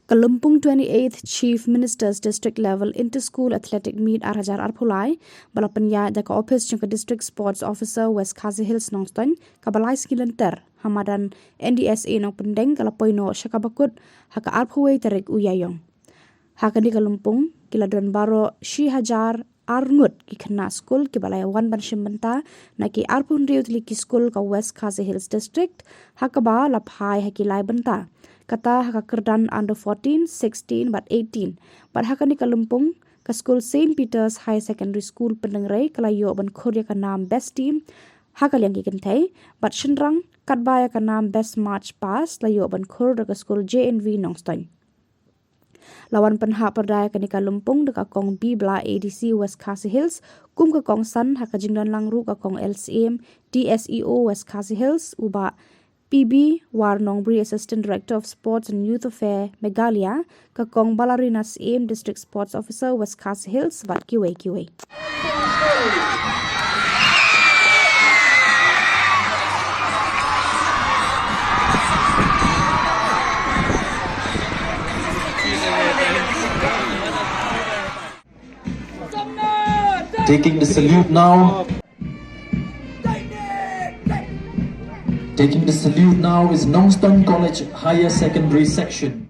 Lympung 28th Chief Minister's District Level Inter-School Athletic Meet Arhajar Arpulai balapanya jaka office jangka District Sports Officer West Khasinews Nongstoiñ kabalai skilenter hamadan NDSA nong pendeng kalapoino syakabakut haka arphuwei tarik uyayong. Haka di Lympung kiladron baro shi hajar arngut ki kena school ki balai wan ban shimbenta na ki arpun riut li ki school ka West Khasinews District haka ba laphai haki lai benta. Kata haka kerdan under 14, 16 but 18. But haka ni Lympung ka school St. Peter's High Secondary School pendengrei kalayo ban Korea ka nam best team haka liang kikentai but shinrang katbaya ka nam best march pass layo ban Korea ka school JNV Nongstoiñ. Lawan penha perdaya ka ni Lympung deka kong B bla ADC West Khasinews kum ka kong san haka jingdan langru ka kong LCM DSEO West Khasinews uba PB War Nongbri Assistant Director of Sports and Youth Affairs Meghalaya kakong Balarinas Aim District Sports Officer West Khasinews bat kiway. Taking the salute now. Taking the salute now is Nongstoiñ College Higher Secondary Section.